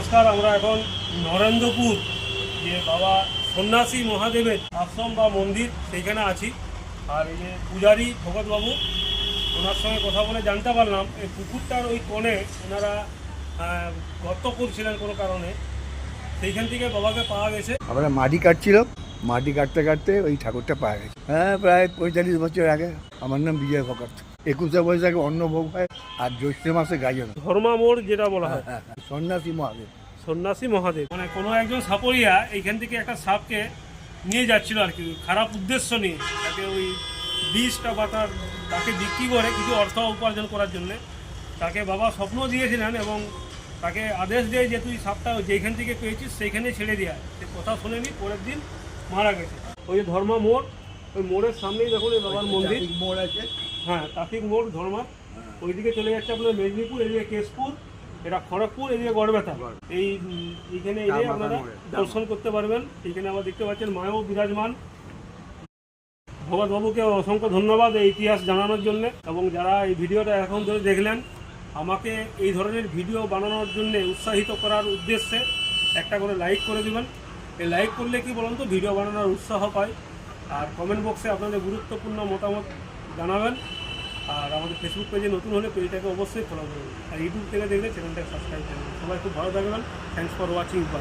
নমস্কার। আমরা এখন নরেন্দ্রপুর যে বাবা সন্ন্যাসী মহাদেবের আশ্রম বা মন্দির সেইখানে আছি। আর এই যে পূজারী ভগতবাবু, ওনার সঙ্গে কথা বলে জানতে পারলাম এই পুকুরটার ওই কোণে ওনারা গর্ত করছিলেন কোনো কারণে, সেইখান থেকে বাবাকে পাওয়া গেছে। আমরা মাটি কাটছিল, মাটি কাটতে কাটতে ওই ঠাকুরটা পাওয়া গেছে। হ্যাঁ, প্রায় 45 বছর আগে। আমার নাম বিজয় ভগত। 21শে বৈশাখে অন্নভোগ হয় আর জ্যৈষ্ঠ মাসে গাজন। ধর্মা মোড় যেটা বলা হয়, সন্ন্যাসী মহাদেব। সন্ন্যাসী মহাদেব মানে কোনো একজন সাপরিয়া এইখান থেকে একটা সাপকে নিয়ে যাচ্ছিল আর কি, খারাপ উদ্দেশ্য নিয়ে। তাকে ওই বিষটা বা তাকে বিক্রি করে কিছু অর্থ উপার্জন করার জন্যে তাকে বাবা স্বপ্ন দিয়েছিলেন এবং তাকে আদেশ দেয় যে তুই সাপটা যেখান থেকে পেয়েছিস সেইখানে ছেড়ে দেওয়া। সে কথা শুনেনি, পরের দিন মারা গেছে। ওই যে ধর্মা মোড়, ওই মোড়ের সামনেই দেখুন এই বাবার মন্দির। মোড় আছে, হ্যাঁ, ট্রাফিক মোড় ধর্মা। ওইদিকে চলে যাচ্ছে আপনার মেদিনীপুর, এদিকে কেশপুর, এটা খড়গপুর, এদিকে গড়বেতা। এইখানে এলে আপনারা দর্শন করতে পারবেন। এইখানে আবার দেখতে পাচ্ছেন মায়ও বিরাজমান। ভগতবাবুকে অসংখ্য ধন্যবাদ এই ইতিহাস জানানোর জন্য। এবং যারা এই ভিডিওটা এখন ধরে দেখলেন, আমাকে এই ধরনের ভিডিও বানানোর জন্য উৎসাহিত করার উদ্দেশ্যে একটা করে লাইক করে দেবেন। এই লাইক করলে কি বলুন তো, ভিডিও বানানোর উৎসাহ পায়। আর কমেন্ট বক্সে আপনাদের গুরুত্বপূর্ণ মতামত জানাবেন। আর আমাদের ফেসবুক পেজে নতুন হলে পেজটাকে অবশ্যই ফলো করবেন। আর ইউটিউব থেকে দেখলে চ্যানেলটাকে সাবস্ক্রাইব করবেন। সবাই খুব ভালো থাকবেন। Thanks for watching. বাই।